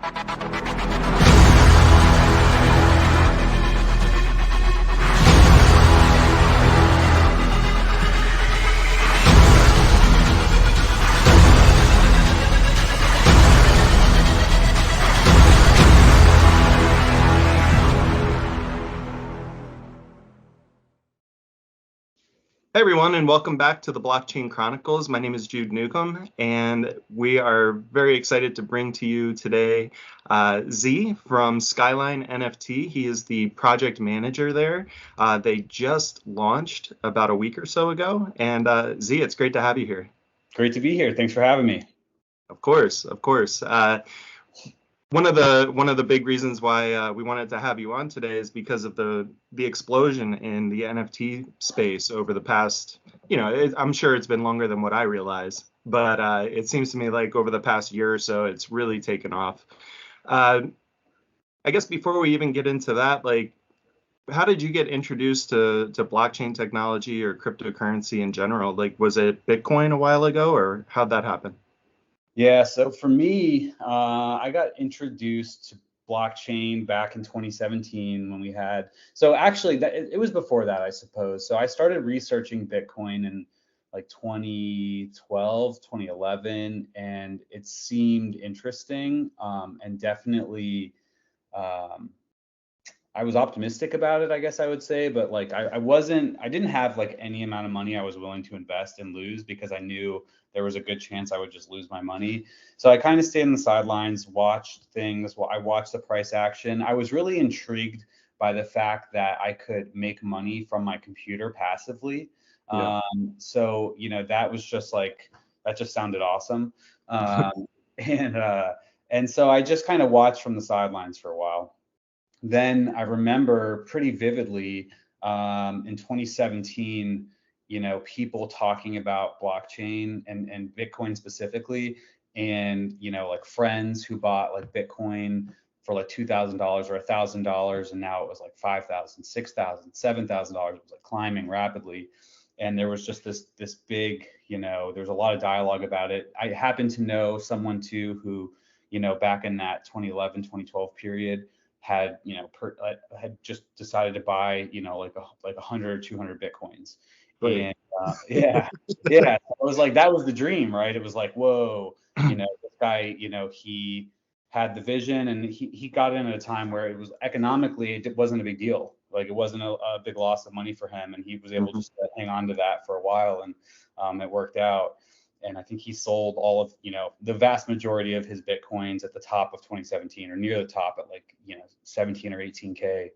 Hey everyone, and welcome back to the Blockchain Chronicles. My name is Jude Newcomb, and we are very excited to bring to you today Z from Skyline NFT. He is the project manager there. They just launched about a week or so ago, and Z, it's great to have you here. Great to be here. Thanks for having me. Of course. One of the big reasons why we wanted to have you on today is because of the explosion in the NFT space over the past, I'm sure it's been longer than what I realize, but it seems to me like over the past year or so, it's really taken off. I guess before we even get into that, like, how did you get introduced to blockchain technology or cryptocurrency in general? Like, was it Bitcoin a while ago, or how'd that happen? Yeah, so for me, I got introduced to blockchain back in 2017 when we had, so actually it was before that, I suppose. So I started researching Bitcoin in like 2012, 2011, and it seemed interesting, and definitely I was optimistic about it, I guess I would say, but like I didn't have like any amount of money I was willing to invest and lose, because I knew there was a good chance I would just lose my money. So I kind of stayed on the sidelines, watched things. Well, I watched the price action. I was really intrigued by the fact that I could make money from my computer passively. Yeah. So, that was just like, that just sounded awesome. And so I just kind of watched from the sidelines for a while. Then I remember pretty vividly in 2017, people talking about blockchain and Bitcoin specifically, and like friends who bought like Bitcoin for like $2,000 or $1,000, and now it was like $5,000, $6,000, $7,000. It was like climbing rapidly, and there was just this big, there's a lot of dialogue about it. I happen to know someone too who, back in that 2011, 2012 period, had had just decided to buy like 100 or 200 Bitcoins. Right. And yeah it was like, that was the dream, right? It was like, whoa, this guy, he had the vision, and he got in at a time where it was economically, it wasn't a big deal. Like, it wasn't a big loss of money for him, and he was able just to hang on to that for a while, and it worked out. And I think he sold all of, the vast majority of his Bitcoins at the top of 2017, or near the top at like, 17 or 18K.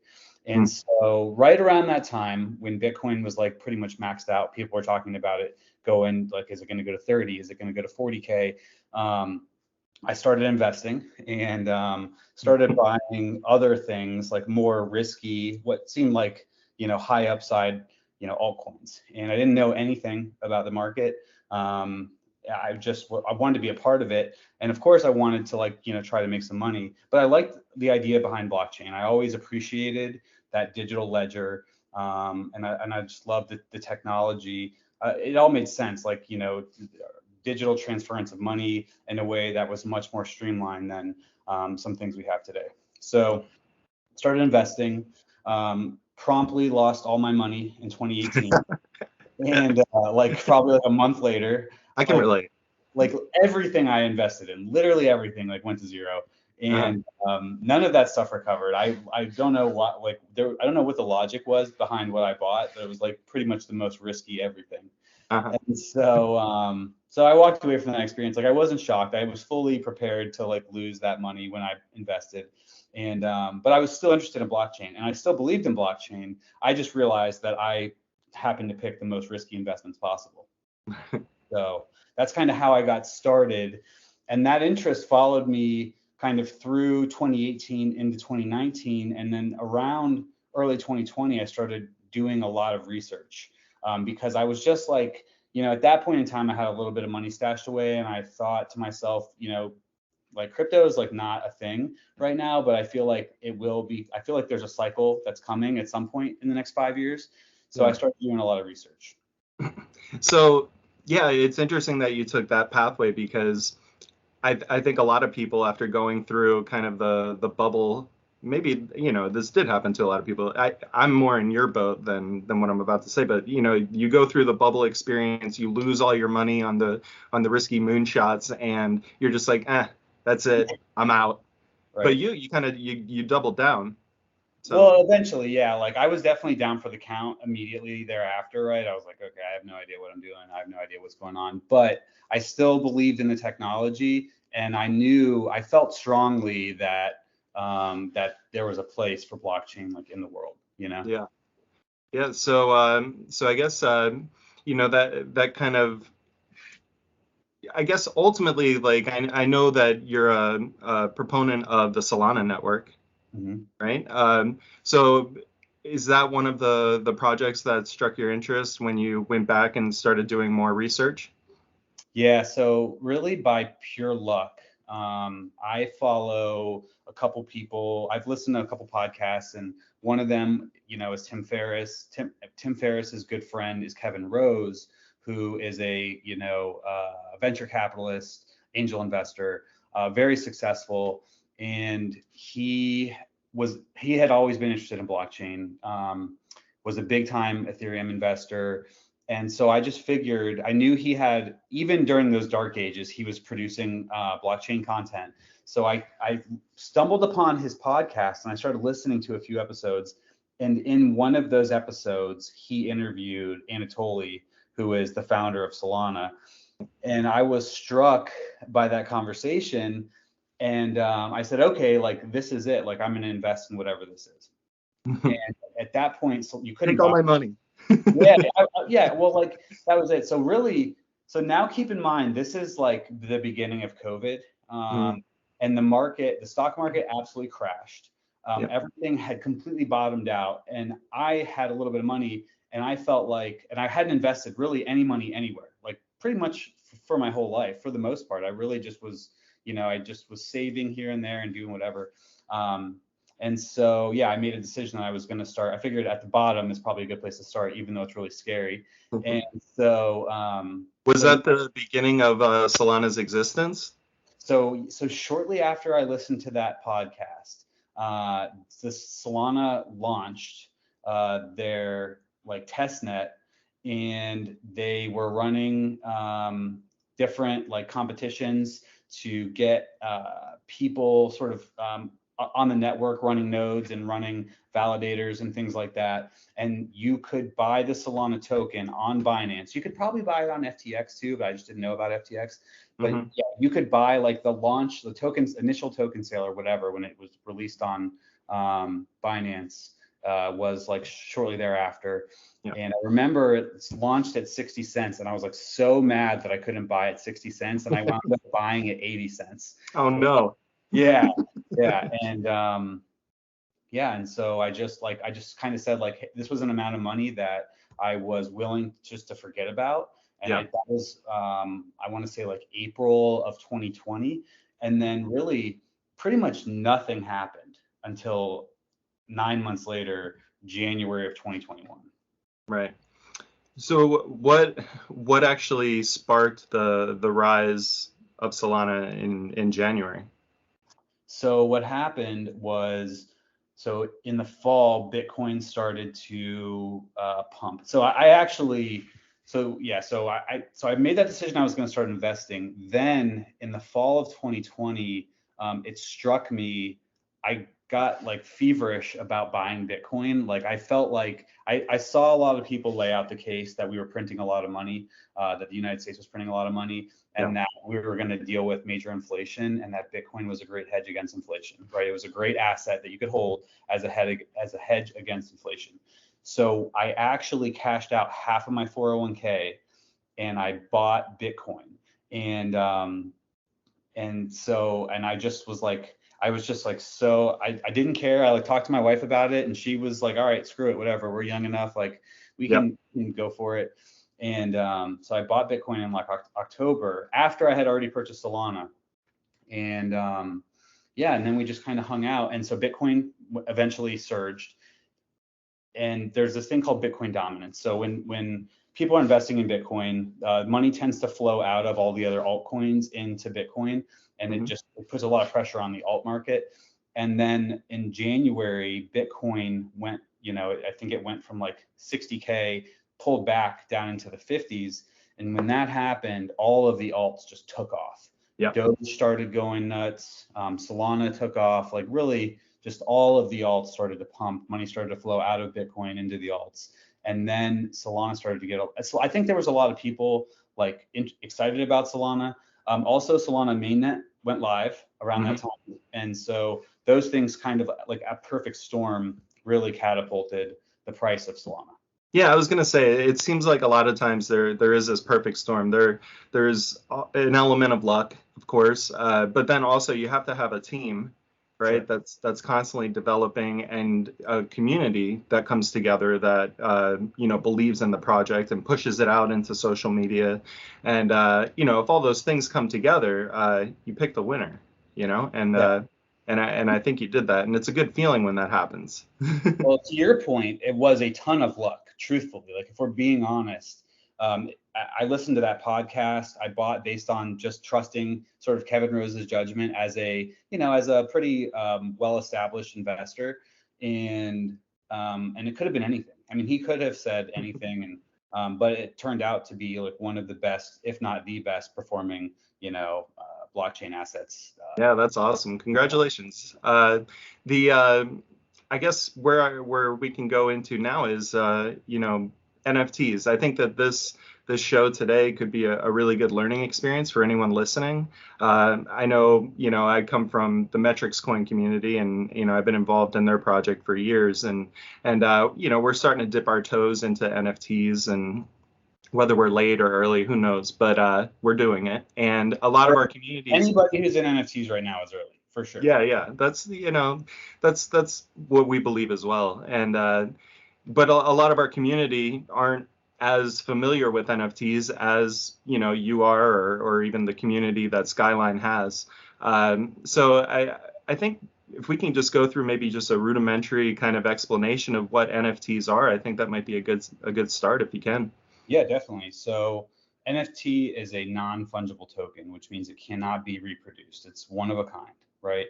And so right around that time, when Bitcoin was like pretty much maxed out, people were talking about it going like, is it going to go to 30? Is it going to go to 40K? I started investing and started buying other things, like more risky, what seemed like, high upside, altcoins. And I didn't know anything about the market. I wanted to be a part of it. And of course I wanted to try to make some money, but I liked the idea behind blockchain. I always appreciated that digital ledger. And I just loved the technology. It all made sense, digital transference of money in a way that was much more streamlined than some things we have today. So started investing, promptly lost all my money in 2018. And probably a month later, I can relate. Like everything I invested in, literally everything, went to zero, and none of that stuff recovered. I don't know what I don't know what the logic was behind what I bought, but it was pretty much the most risky everything. And so so I walked away from that experience. I wasn't shocked. I was fully prepared to lose that money when I invested. And but I was still interested in blockchain, and I still believed in blockchain. I just realized that I happened to pick the most risky investments possible. So that's kind of how I got started. And that interest followed me kind of through 2018 into 2019. And then around early 2020, I started doing a lot of research because I was just at that point in time, I had a little bit of money stashed away, and I thought to myself, crypto is not a thing right now, but I feel like it will be. I feel like there's a cycle that's coming at some point in the next 5 years. So I started doing a lot of research. So yeah, it's interesting that you took that pathway, because I think a lot of people, after going through kind of the bubble, maybe, this did happen to a lot of people. I'm more in your boat than what I'm about to say, but you go through the bubble experience, you lose all your money on the risky moonshots, and you're just like, that's it, I'm out. But Right. you kind of you doubled down. So Well, eventually, yeah. Like I was definitely down for the count immediately thereafter, right? I was like, okay, I have no idea what I'm doing. I have no idea what's going on. But I still believed in the technology, and I felt strongly that that there was a place for blockchain like in the world, you know? yeah. Yeah, so I guess that kind of, I guess ultimately, like, I know that you're a proponent of the Solana network, Mhm. right? So is that one of the projects that struck your interest when you went back and started doing more research? Yeah, so really by pure luck, I follow a couple people. I've listened to a couple podcasts, and one of them, is Tim Ferriss. Tim Ferriss's good friend is Kevin Rose, who is a venture capitalist, angel investor, very successful, and he had always been interested in blockchain. Was a big time Ethereum investor, and so I just figured, I knew he had, even during those dark ages, he was producing blockchain content. So I stumbled upon his podcast and I started listening to a few episodes. And in one of those episodes, he interviewed Anatoly, who is the founder of Solana. And I was struck by that conversation. And I said, okay, like this is it. Like I'm going to invest in whatever this is. And at that point, so you couldn't Take all buy. my money. Yeah, yeah. Well, like that was it. So really, so now keep in mind, this is like the beginning of COVID, Mm, and the stock market absolutely crashed. yeah. Everything had completely bottomed out, and I had a little bit of money, and I felt like, and I hadn't invested really any money anywhere, like pretty much for my whole life, for the most part. I really just was, I just was saving here and there and doing whatever. Um, and so, yeah, I made a decision that I was going to start. I figured at the bottom is probably a good place to start, even though it's really scary. And so, Was so, that the beginning of Solana's existence? so shortly after I listened to that podcast, the Solana launched their like test net, and they were running different like competitions to get people sort of on the network running nodes and running validators and things like that. And you could buy the Solana token on Binance. You could probably buy it on FTX too, but I just didn't know about FTX. But Hmm. yeah, you could buy like the tokens, initial token sale or whatever, when it was released on Binance, was like shortly thereafter. Yeah. And I remember it's launched at 60 cents, and I was like so mad that I couldn't buy at 60 cents, and I wound up buying at 80 cents. Oh no. Yeah, yeah, and yeah, and so I just kind of said like, hey, this was an amount of money that I was willing just to forget about, and Yeah. that was I want to say like April of 2020, and then really pretty much nothing happened until 9 months later, January of 2021. Right. So what actually sparked the rise of Solana in January? So what happened was, so in the fall, Bitcoin started to pump. So I actually, so yeah, so I made that decision I was going to start investing. Then in the fall of 2020, it struck me, I got like feverish about buying Bitcoin. Like I felt like I saw a lot of people lay out the case that we were printing a lot of money, that the United States was printing a lot of money, Yeah. and that we were going to deal with major inflation, and that Bitcoin was a great hedge against inflation, right? It was a great asset that you could hold as a hedge against inflation. So I actually cashed out half of my 401k and I bought Bitcoin. And and I just was like, I was just like, so I didn't care. I like talked to my wife about it, and she was like, all right, screw it, whatever. We're young enough, like Yep. we can go for it. And so I bought Bitcoin in like October after I had already purchased Solana. And yeah, and then we just kind of hung out. And so Bitcoin eventually surged. And there's this thing called Bitcoin dominance. So when people are investing in Bitcoin. Money tends to flow out of all the other altcoins into Bitcoin, and it puts a lot of pressure on the alt market. And then in January, Bitcoin went, I think it went from like 60K, pulled back down into the 50s. And when that happened, all of the alts just took off. Yep. Doge started going nuts. Solana took off. Like really, just all of the alts started to pump. Money started to flow out of Bitcoin into the alts. And then Solana started to get. So I think there was a lot of people like excited about Solana. Also, Solana mainnet went live around that time, and so those things kind of like a perfect storm really catapulted the price of Solana. Yeah, I was gonna say it seems like a lot of times there is this perfect storm. There's an element of luck, of course, but then also you have to have a team, right? Sure. That's constantly developing, and a community that comes together that believes in the project and pushes it out into social media. And if all those things come together, you pick the winner, and Yeah. and I think you did that, and it's a good feeling when that happens. Well, to your point, it was a ton of luck, truthfully. Like if we're being honest, I listened to that podcast. I bought based on just trusting sort of Kevin Rose's judgment as a pretty well-established investor, and it could have been anything. I mean, he could have said anything, and but it turned out to be like one of the best, if not the best, performing blockchain assets. Yeah, that's awesome. Congratulations. I guess where we can go into now is NFTs. I think that this show today could be a really good learning experience for anyone listening. I know I come from the Metrics Coin community, and I've been involved in their project for years, and we're starting to dip our toes into NFTs, and whether we're late or early, who knows? But we're doing it, and a lot of our communities. Anybody who's in NFTs right now is early, for sure. Yeah, that's that's what we believe as well. And but a lot of our community aren't as familiar with NFTs as you are, or even the community that Skyline has. So I think if we can just go through maybe just a rudimentary kind of explanation of what NFTs are, I think that might be a good start if you can. Yeah, definitely. So NFT is a non-fungible token, which means it cannot be reproduced. It's one of a kind, right?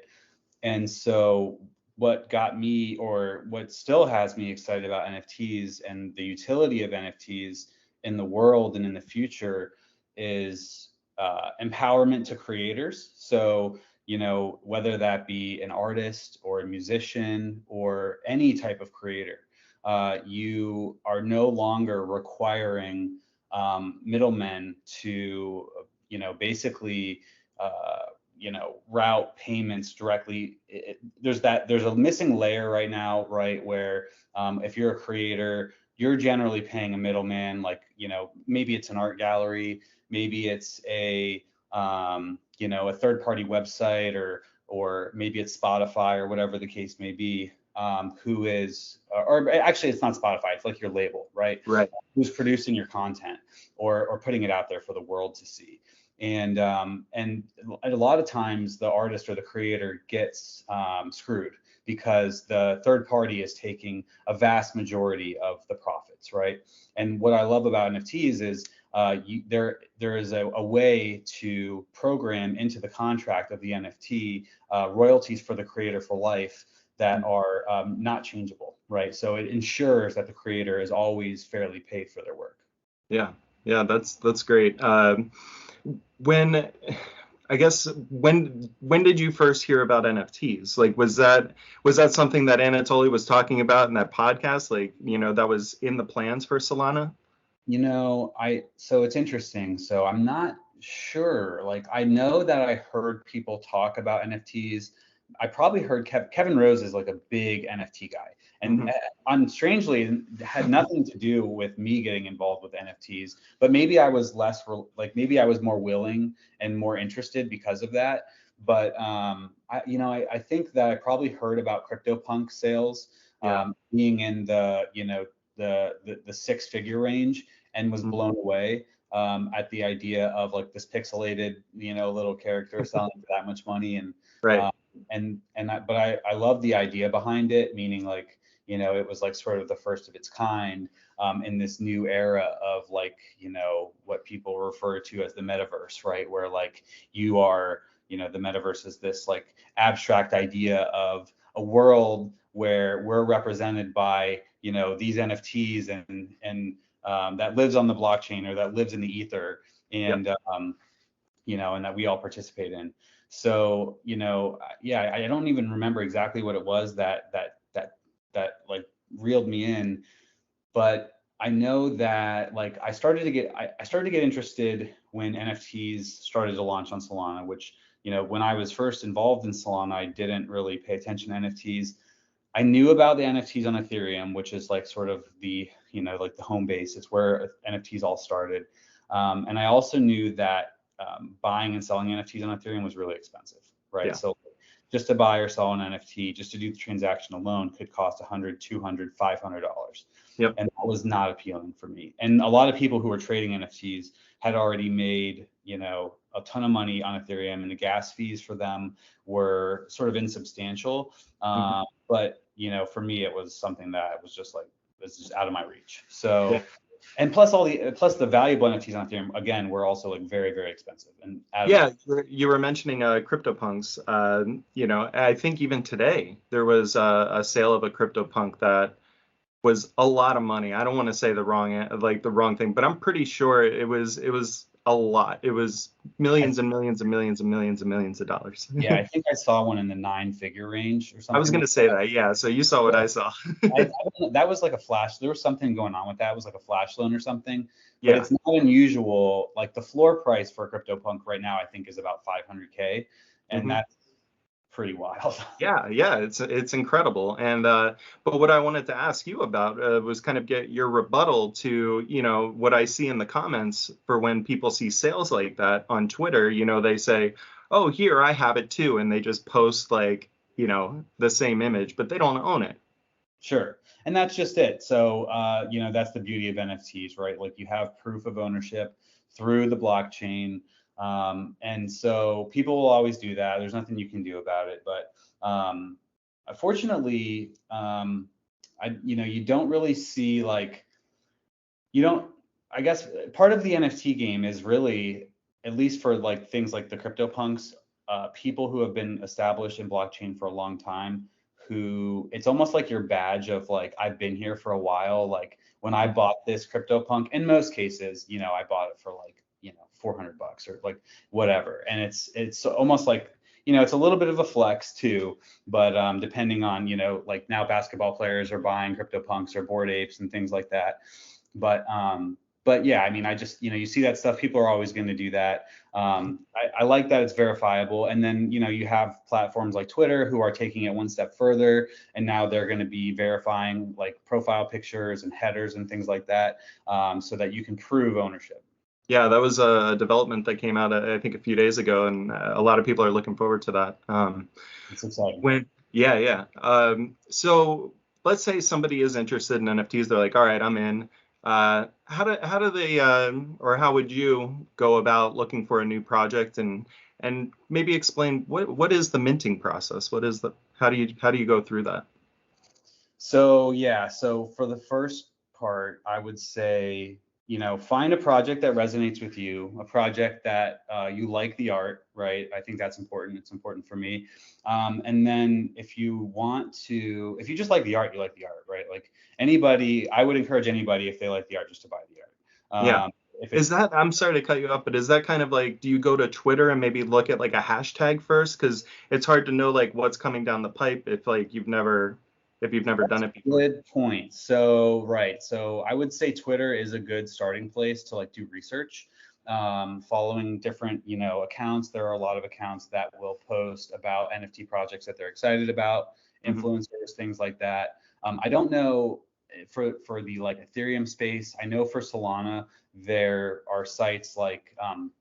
And so what got me, or what still has me excited about NFTs and the utility of NFTs in the world and in the future is empowerment to creators. So, whether that be an artist or a musician or any type of creator, you are no longer requiring middlemen to, basically, route payments directly. There's a missing layer right now, right, where if you're a creator, you're generally paying a middleman, like, maybe it's an art gallery, maybe it's a third-party website, or maybe it's Spotify or whatever the case may be. Who is, or actually it's not Spotify, it's like your label, right? Right. Who's producing your content or putting it out there for the world to see. And a lot of times the artist or the creator gets screwed because the third party is taking a vast majority of the profits, right? And what I love about NFTs is there is a way to program into the contract of the NFT royalties for the creator for life that are not changeable, right? So it ensures that the creator is always fairly paid for their work. Yeah, that's great. When did you first hear about NFTs? Like, was that something that Anatoly was talking about in that podcast? Like, that was in the plans for Solana? So it's interesting. So I'm not sure. Like, I know that I heard people talk about NFTs. I probably heard Kevin Rose is like a big NFT guy, and strangely had nothing to do with me getting involved with NFTs. But maybe I was maybe I was more willing and more interested because of that. But I think that I probably heard about Cryptopunk sales being in the the six-figure range, and was blown away at the idea of like this pixelated little character selling for that much money. And right. But I love the idea behind it, meaning like, You know, it was like sort of the first of its kind in this new era of like, you know, what people refer to as the metaverse, right? Where like you are, you know, the metaverse is this like abstract idea of a world where we're represented by, you know, these NFTs and that lives on the blockchain or that lives in the ether, Yep. and you know, and that we all participate in. So, you know, yeah, I don't even remember exactly what it was that like reeled me in, but I know that like I started to get interested when NFTs started to launch on Solana, which, you know, when I was first involved in Solana, I didn't really pay attention to NFTs. I knew about the NFTs on Ethereum, which is like sort of the, you know, like the home base. It's where NFTs all started. And I also knew that buying and selling NFTs on Ethereum was really expensive, right? Yeah. So just to buy or sell an NFT, just to do the transaction alone could cost $100, $200, $500. Yep. And that was not appealing for me. And a lot of people who were trading NFTs had already made, you know, a ton of money on Ethereum, and the gas fees for them were sort of insubstantial. Mhm. But you know, for me, it was something that was just like, was just out of my reach. Yeah. So, and plus the valuable NFTs on Ethereum again were also like very, very expensive and out of my Yeah, you were mentioning Cryptopunks. You know, I think even today there was a sale of a CryptoPunk that was a lot of money. I don't want to say the wrong thing, but I'm pretty sure it was a lot. It was I, millions and millions and millions and millions and millions of dollars. yeah, I think I saw one in the 9-figure range or I was something like gonna say that. Yeah, so you saw what that. I saw. I don't know, that was like a flash. There was something going on with that. It was like a flash loan or something. But Yeah. it's not unusual. Like the floor price for CryptoPunk right now, I think is about 500K, and hmm that's pretty wild. Yeah, yeah, it's incredible. And but what I wanted to ask you about was kind of get your rebuttal to, you know, what I see in the comments for when people see sales like that on Twitter. You know, they say, "Oh, here I have it too," and they just post like, you know, the same image, but they don't own it. Sure. And that's just it. So, you know, that's the beauty of NFTs, right? Like you have proof of ownership through the blockchain. And so people will always do that. There's nothing you can do about it. But unfortunately, you know, you don't really see like, you don't, I guess part of the NFT game is really, at least for like things like the CryptoPunks, people who have been established in blockchain for a long time, who it's almost like your badge of like, I've been here for a while. Like when I Mhm. bought this CryptoPunk, in most cases, you know, I bought it for like, you know, $400 or like whatever. And it's almost like, you know, it's a little bit of a flex too, but depending on, you know, like now basketball players are buying CryptoPunks or Bored Apes and things like that. But yeah, I mean, I just, you know, you see that stuff, people are always going to do that. I like that it's verifiable. And then, you know, you have platforms like Twitter who are taking it one step further, and now they're going to be verifying like profile pictures and headers and things like that, so that you can prove ownership. Yeah, that was a development that came out, I think, a few days ago, and a lot of people are looking forward to that. It's exciting. Yeah, yeah. So let's say somebody is interested in NFTs. They're like, all right, I'm in. How do they or how would you go about looking for a new project and maybe explain what is the minting process? What is the how do you go through that? So yeah, so for the first part, I would say, you know, find a project that resonates with you, a project that you like the art, right? I think that's important. It's important for me. And then if you want to, if you just like the art, you like the art, right? Like anybody, I would encourage anybody if they like the art just to buy the Yeah. art. If Is it's that, I'm sorry to cut you off, but is that kind of like, do you go to Twitter and maybe look at like a hashtag first? Because it's hard to know like what's coming down the pipe if like you've never done it before. Good point. So, right. So I would say Twitter is a good starting place to like do research. Following different, you know, accounts. There are a lot of accounts that will post about NFT projects that they're excited about, hmm influencers, things like that. I don't know for the like Ethereum space. I know for Solana, there are sites like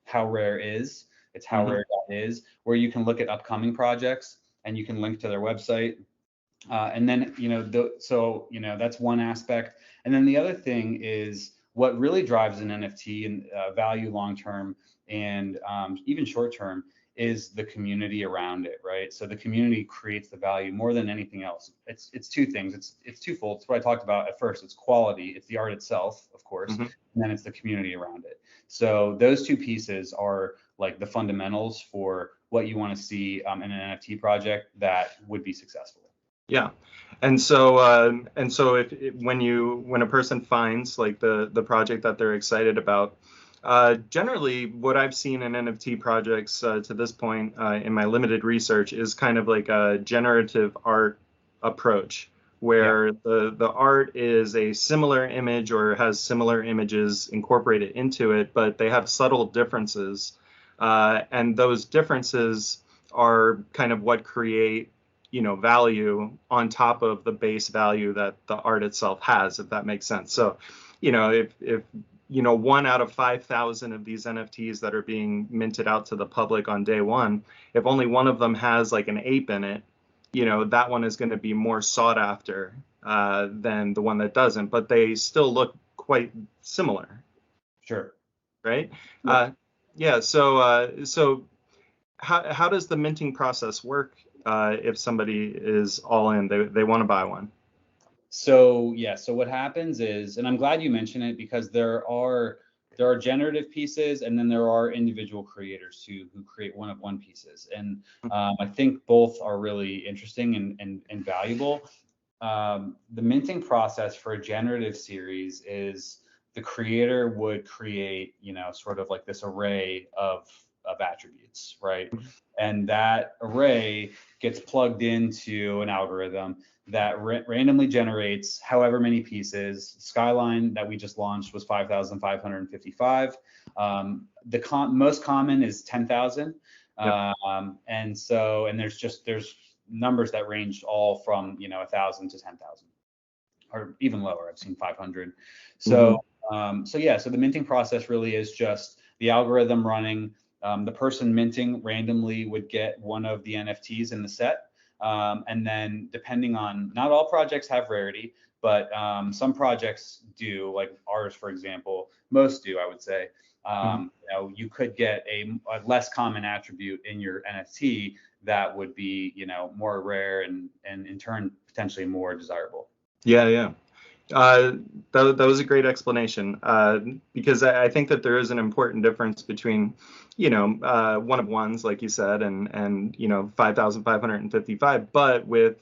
How Rare Is. It's hmm howrare.is, where you can look at upcoming projects and you can link to their website, and then, you know, so, you know, that's one aspect. And then the other thing is what really drives an NFT and value long term and even short term is the community around it, right? So the community creates the value more than anything else. It's two things. It's twofold. It's what I talked about at first. It's quality. It's the art itself, of course, Mm-hmm. and then it's the community around it. So those two pieces are like the fundamentals for what you want to see in an NFT project that would be successful. Yeah. And so if when a person finds like the project that they're excited about, generally what I've seen in NFT projects to this point in my limited research is kind of like a generative art approach, where the art is a similar image or has similar images incorporated into it, but they have subtle differences, and those differences are kind of what create value on top of the base value that the art itself has, if that makes sense. So, if 1 out of 5,000 of these NFTs that are being minted out to the public on day one, if only one of them has like an ape in it, that one is going to be more sought after than the one that doesn't, but they still look quite similar. Sure. Right? Yeah. So how does the minting process work if somebody is all in, they want to buy one? So what happens is, and I'm glad you mentioned it, because there are generative pieces, and then there are individual creators who create one-of-one pieces, and I think both are really interesting and valuable. The minting process for a generative series is the creator would create, sort of like this array of attributes, right? And that array gets plugged into an algorithm that randomly generates however many pieces. Skyline that we just launched was 5,555. The most common is 10,000. Yep. And there's numbers that range all from 1,000 to 10,000, or even lower. I've seen 500. So so the minting process really is just the algorithm running. The person minting randomly would get one of the NFTs in the set. And then depending on, not all projects have rarity, but some projects do, like ours, for example, most do, I would say. You could get a less common attribute in your NFT that would be, more rare and in turn potentially more desirable. Yeah. That was a great explanation, because I think that there is an important difference between, one of ones, like you said, and 5,555, but with,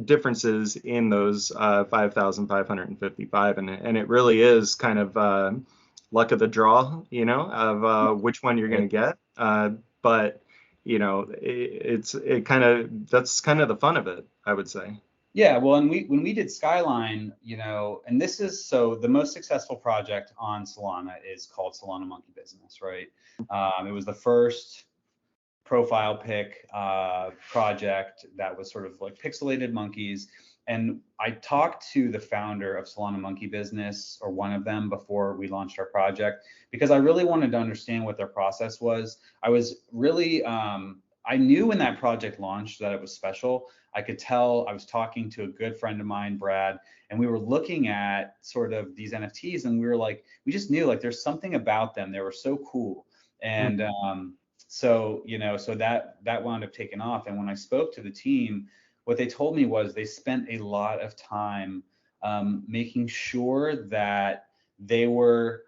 differences in those 5,555, and it really is kind of luck of the draw, of which one you're going to get. But that's kind of the fun of it, I would say. Yeah, well, and when we did Skyline, and this is, so the most successful project on Solana is called Solana Monkey Business, right? It was the first profile pic project that was sort of like pixelated monkeys. And I talked to the founder of Solana Monkey Business, or one of them, before we launched our project, because I really wanted to understand what their process was. I was really, I knew when that project launched that it was special. I could tell. I was talking to a good friend of mine, Brad, and we were looking at sort of these NFTs, and we were like, we just knew like there's something about them. They were so cool. And so that wound up taking off. And when I spoke to the team, what they told me was they spent a lot of time making sure that they were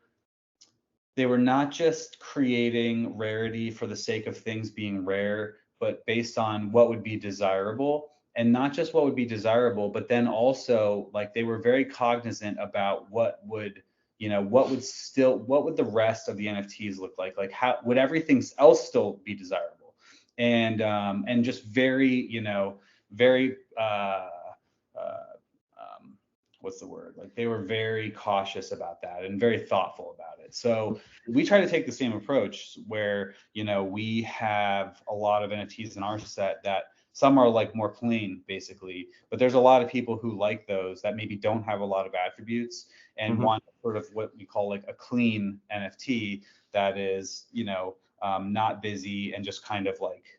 not just creating rarity for the sake of things being rare, but based on what would be desirable, and not just what would be desirable, but then also like they were very cognizant about what would the rest of the NFTs look like how would everything else still be desirable, and just very, very what's the word? Like they were very cautious about that and very thoughtful about it. So we try to take the same approach where, we have a lot of NFTs in our set that some are like more plain basically, but there's a lot of people who like those that maybe don't have a lot of attributes and want sort of what we call like a clean NFT that is, not busy and just kind of like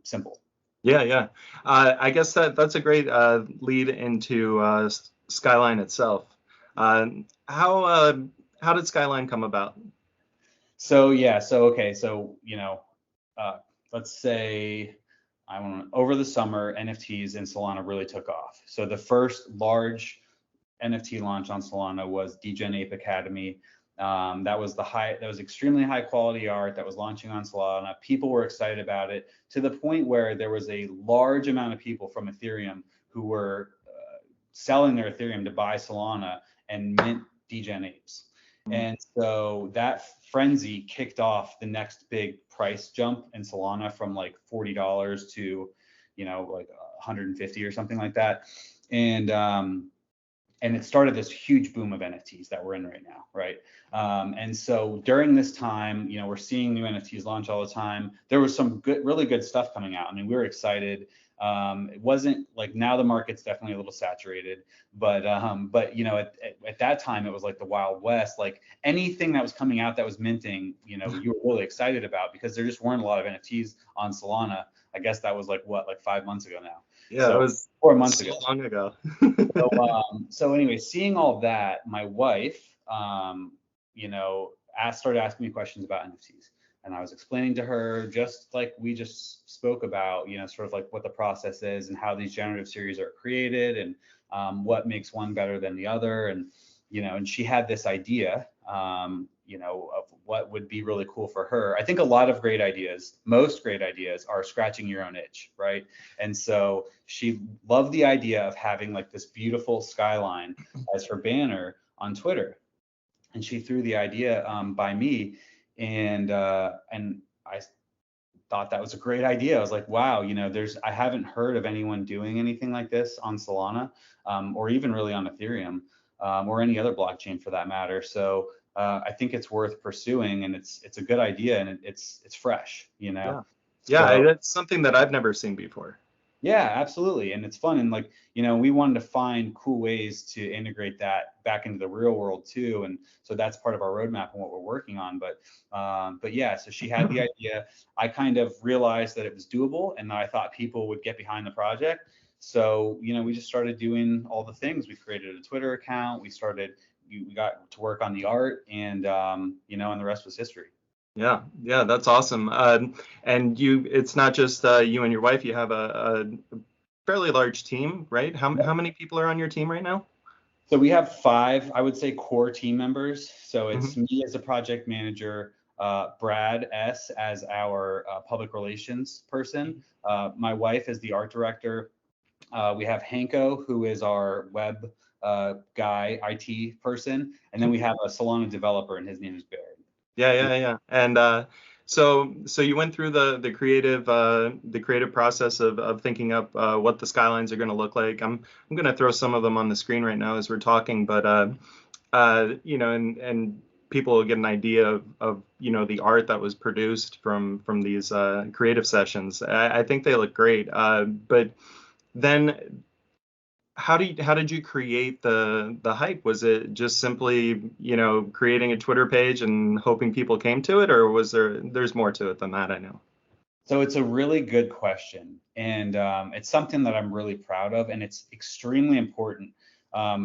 simple. Yeah. I guess that's a great lead into Skyline itself. How did Skyline come about? So let's say, I don't know, over the summer, NFTs in Solana really took off. So the first large NFT launch on Solana was Degen Ape Academy. That was extremely high quality art that was launching on Solana. People were excited about it to the point where there was a large amount of people from Ethereum who were selling their Ethereum to buy Solana and mint Degen Apes. And so that frenzy kicked off the next big price jump in Solana from like $40 to, like 150 or something like that. And it started this huge boom of NFTs that we're in right now, right? And so during this time, we're seeing new NFTs launch all the time. There was some really good stuff coming out. I mean, we were excited. It wasn't like, now the market's definitely a little saturated, but at that time it was like the Wild West. Like anything that was coming out that was minting, you were really excited about, because there just weren't a lot of NFTs on Solana. I guess that was like 5 months ago now. Yeah, so it was 4 months so ago. long ago. So anyway, seeing all that, my wife, started asking me questions about NFTs. And I was explaining to her, just like we just spoke about, sort of like what the process is and how these generative series are created, and what makes one better than the other. And she had this idea, of what would be really cool for her. I think a lot of most great ideas are scratching your own itch, right? And so she loved the idea of having like this beautiful skyline as her banner on Twitter. And she threw the idea by me, and I thought that was a great idea. I was like, wow, I haven't heard of anyone doing anything like this on Solana, or even really on Ethereum, or any other blockchain for that matter. So I think it's worth pursuing, and it's a good idea, and it's fresh, Yeah, So, that's something that I've never seen before. yeah, absolutely. And it's fun. And like, we wanted to find cool ways to integrate that back into the real world too. And so that's part of our roadmap and what we're working on. But yeah, so she had the idea. I kind of realized that it was doable, and I thought people would get behind the project. So, we just started doing all the things. We created a Twitter account. We got to work on the art, and and the rest was history. Yeah, that's awesome. And it's not just you and your wife. You have a fairly large team, right? How many people are on your team right now? So we have 5, I would say, core team members. So it's Mm-hmm. me as a project manager, Brad S. as our public relations person, my wife is the art director. We have Hanko, who is our web guy, IT person, and then we have a Solana developer, and his name is Barry. Yeah. And so you went through the creative process of thinking up what the skylines are going to look like. I'm going to throw some of them on the screen right now as we're talking, but and people will get an idea of the art that was produced from these creative sessions. I think they look great. But then how did you create the hype? Was it just simply, creating a Twitter page and hoping people came to it, or there's more to it than that, I know? So it's a really good question, and it's something that I'm really proud of, and it's extremely important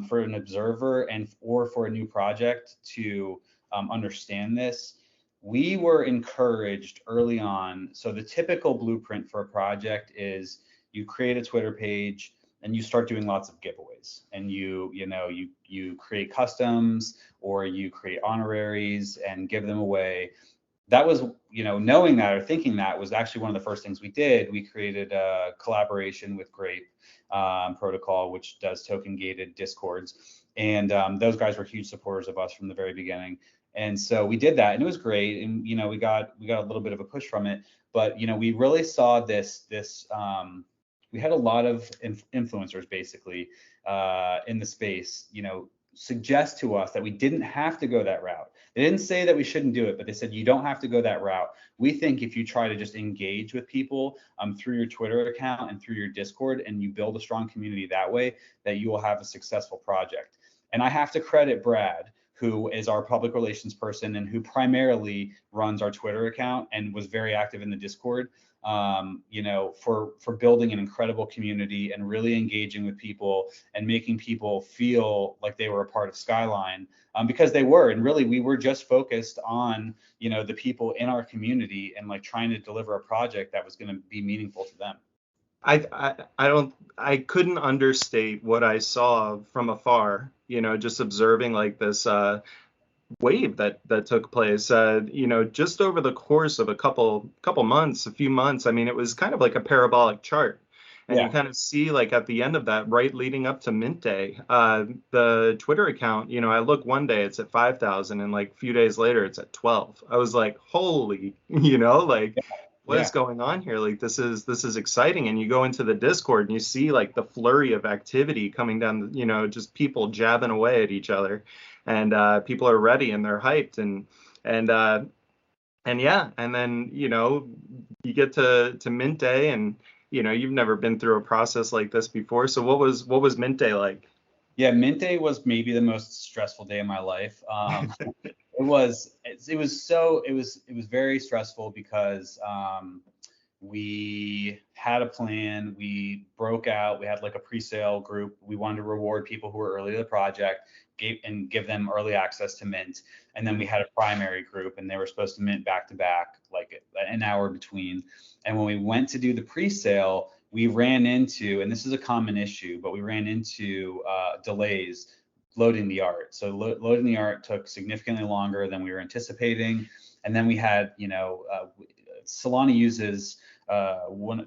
for an observer or for a new project to understand this. We were encouraged early on. So the typical blueprint for a project is you create a Twitter page and you start doing lots of giveaways, and you create customs, or you create honoraries and give them away. That was, knowing that or thinking that was actually one of the first things we did. We created a collaboration with Grape Protocol, which does token gated discords. And those guys were huge supporters of us from the very beginning. And so we did that, and it was great. And, we got a little bit of a push from it, but, we really saw this, we had a lot of influencers basically in the space, suggest to us that we didn't have to go that route. They didn't say that we shouldn't do it, but they said you don't have to go that route. We think if you try to just engage with people through your Twitter account and through your Discord, and you build a strong community that way, that you will have a successful project. And I have to credit Brad, who is our public relations person and who primarily runs our Twitter account and was very active in the Discord, for building an incredible community and really engaging with people and making people feel like they were a part of Skyline, because they were. And really, we were just focused on, the people in our community and like trying to deliver a project that was going to be meaningful to them. I couldn't understate what I saw from afar, just observing like this wave that took place, just over the course of a few months. I mean, it was kind of like a parabolic chart. And Yeah. you kind of see like at the end of that, right leading up to Mint Day, the Twitter account, I look one day it's at 5,000 and like a few days later it's at 12. I was like, holy, like what is going on here? Like this is exciting. And you go into the Discord and you see like the flurry of activity coming down, just people jabbing away at each other, and people are ready and they're hyped, and yeah, and then you get to Mint Day, and you've never been through a process like this before. So what was Mint Day like? Yeah, Mint Day was maybe the most stressful day of my life. It was very stressful because we had a plan. We broke out. We had like a pre-sale group. We wanted to reward people who were early to the project, give them early access to Mint. And then we had a primary group, and they were supposed to mint back to back, like an hour between. And when we went to do the pre-sale, we ran into, and this is a common issue, but we ran into delays loading the art. So loading the art took significantly longer than we were anticipating. And then we had, Solana uses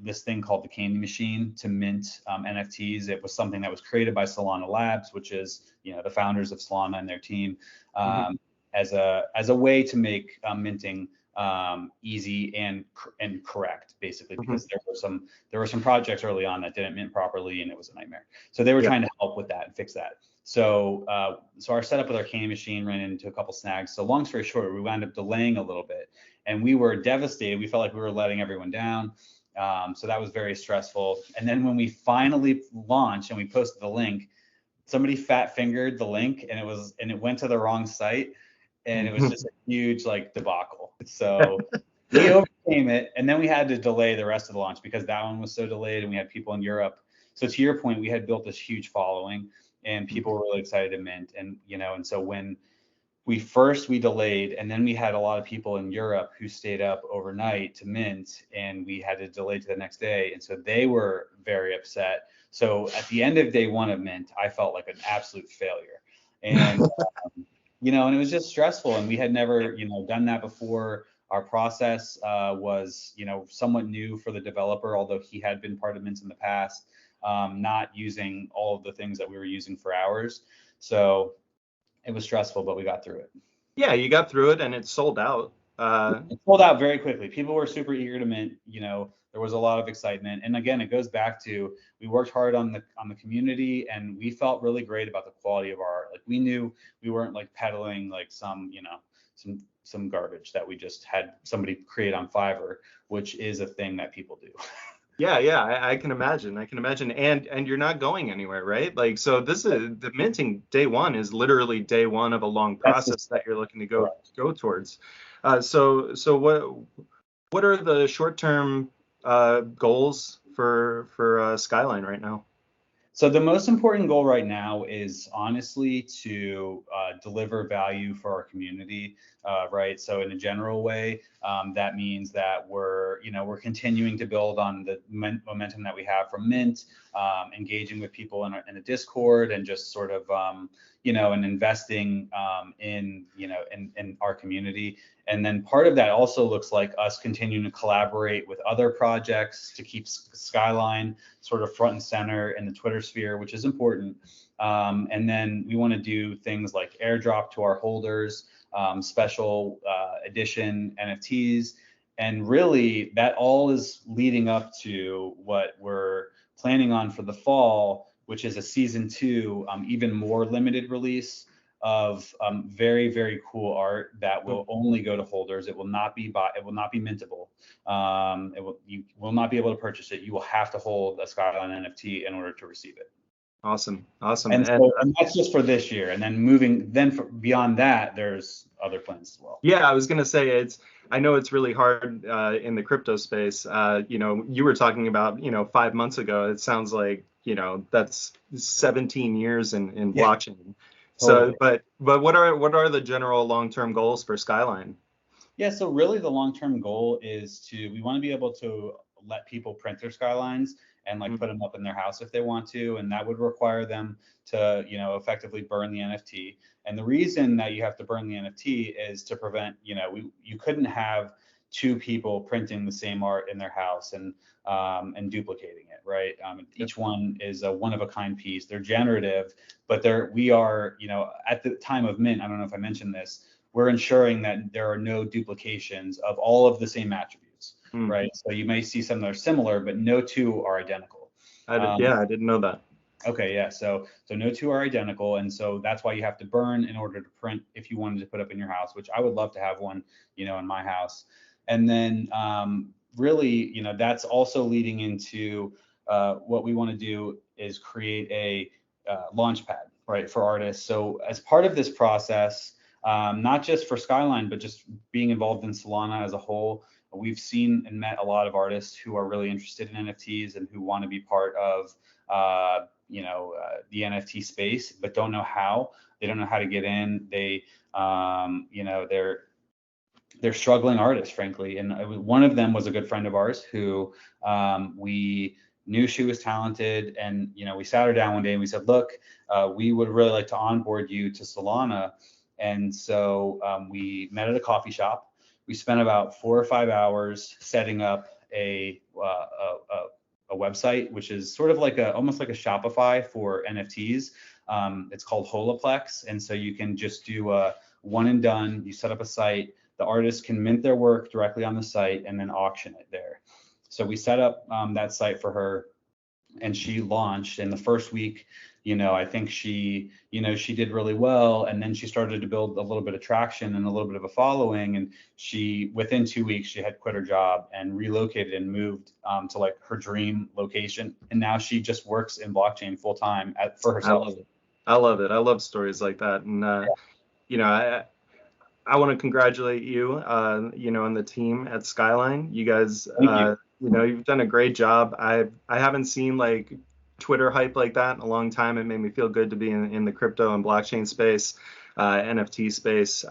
this thing called the Candy Machine to mint NFTs. It was something that was created by Solana Labs, which is, the founders of Solana and their team, as a way to make minting easy and correct, basically, because there were some projects early on that didn't mint properly and it was a nightmare. So they were trying to help with that and fix that. So our setup with our Candy Machine ran into a couple snags. So long story short, we wound up delaying a little bit, and we were devastated. We felt like we were letting everyone down. So that was very stressful. And then when we finally launched and we posted the link, somebody fat fingered the link, and it went to the wrong site, and it was just a huge like debacle. So we overcame it, and then we had to delay the rest of the launch because that one was so delayed, and we had people in Europe. So to your point, we had built this huge following, and people were really excited to mint. And and so when we delayed, and then we had a lot of people in Europe who stayed up overnight to mint, and we had to delay to the next day, and so they were very upset. So at the end of day one of mint, I felt like an absolute failure, and and it was just stressful, and we had never done that before. Our process was somewhat new for the developer, although he had been part of Mint in the past, not using all of the things that we were using for ours. So it was stressful, but we got through it. Yeah, you got through it, and it sold out. It sold out very quickly. People were super eager to mint. There was a lot of excitement. And again, it goes back to, we worked hard on the community, and we felt really great about the quality of our art. Like, we knew we weren't like peddling like some garbage that we just had somebody create on Fiverr, which is a thing that people do. Yeah, I can imagine. And you're not going anywhere, right? Like, so this is the minting day one is literally day one of a long process that you're looking to go towards. So what are the short-term goals for Skyline right now? So the most important goal right now is honestly to deliver value for our community, right? So in a general way, that means that we're continuing to build on the momentum that we have from Mint, engaging with people in the Discord, and just sort of and investing in our community. And then part of that also looks like us continuing to collaborate with other projects to keep Skyline sort of front and center in the Twitter sphere, which is important. And then we want to do things like airdrop to our holders, special edition NFTs. And really, that all is leading up to what we're planning on for the fall, which is a season 2, even more limited release of very, very cool art that will only go to holders. It will not be mintable. You will not be able to purchase it. You will have to hold a Skyline NFT in order to receive it. Awesome. Awesome. And And so, and that's just for this year. And then moving, then beyond that, there's other plans as well. yeah, I was gonna say I know it's really hard in the crypto space. You were talking about, 5 months ago. It sounds like, that's 17 years in Yeah, blockchain. So, totally. but what are the general long-term goals for Skyline? Yeah, so really the long-term goal is we want to be able to let people print their skylines and like put Mhm. them up in their house if they want to, and that would require them to, effectively burn the NFT. And the reason that you have to burn the NFT is to prevent, you couldn't have two people printing the same art in their house and duplicating it, right? Yep. Each one is a one of a kind piece. They're generative, but we are, at the time of mint, I don't know if I mentioned this, we're ensuring that there are no duplications of all of the same attributes, Mm. right? So you may see some that are similar, but no two are identical. Yeah, I didn't know that. Okay, yeah. So no two are identical, and so that's why you have to burn in order to print if you wanted to put up in your house, which I would love to have one, in my house. And then really, that's also leading into what we want to do is create a launch pad, right, for artists. So as part of this process, not just for Skyline, but just being involved in Solana as a whole, we've seen and met a lot of artists who are really interested in NFTs and who want to be part of the NFT space, but don't know how. They don't know how to get in. They're struggling artists, frankly. And one of them was a good friend of ours who we knew she was talented, and we sat her down one day and we said, look, we would really like to onboard you to Solana. And so we met at a coffee shop. We spent about 4 or 5 hours setting up a website, which is sort of like almost like a Shopify for NFTs. It's called Holoplex, and so you can just do a one and done. You set up a site. The artist can mint their work directly on the site and then auction it there. So we set up that site for her, and she launched. In the first week, I think she did really well, and then she started to build a little bit of traction and a little bit of a following. And within 2 weeks, she had quit her job and relocated and moved to like her dream location. And now she just works in blockchain full time for I herself. love it. I love it. I love stories like that. And you know, I want to congratulate you, and the team at Skyline. You guys, Thank you. you've done a great job. I haven't seen like Twitter hype like that in a long time. It made me feel good to be in the crypto and blockchain space, NFT space.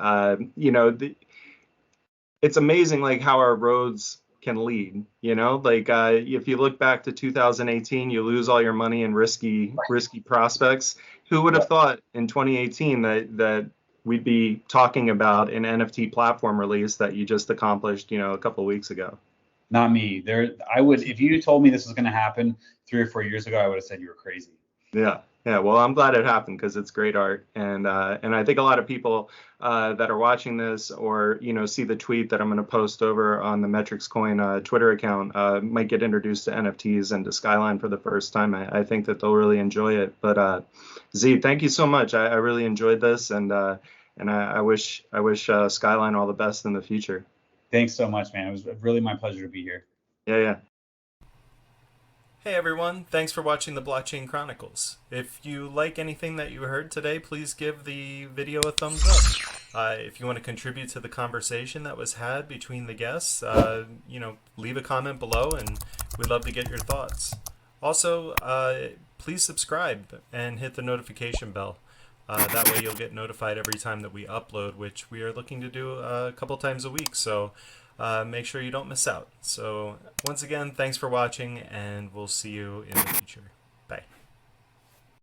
It's amazing like how our roads can lead. Like if you look back to 2018, you lose all your money in risky prospects. Who would have thought in 2018 that we'd be talking about an NFT platform release that you just accomplished, a couple of weeks ago? Not me. I would, if you told me this was going to happen 3 or 4 years ago, I would have said you were crazy. Yeah. Yeah, well, I'm glad it happened because it's great art, and I think a lot of people that are watching this or see the tweet that I'm going to post over on the Metrics Coin Twitter account might get introduced to NFTs and to Skyline for the first time. I think that they'll really enjoy it. But Z, thank you so much. I really enjoyed this, and I wish Skyline all the best in the future. Thanks so much, man. It was really my pleasure to be here. Yeah, yeah. Hey everyone, thanks for watching the Blockchain Chronicles. If you like anything that you heard today, please give the video a thumbs up. If you want to contribute to the conversation that was had between the guests, leave a comment below and we'd love to get your thoughts. Also, please subscribe and hit the notification bell. That way you'll get notified every time that we upload, which we are looking to do a couple times a week. So make sure you don't miss out. So once again, thanks for watching, and we'll see you in the future. Bye.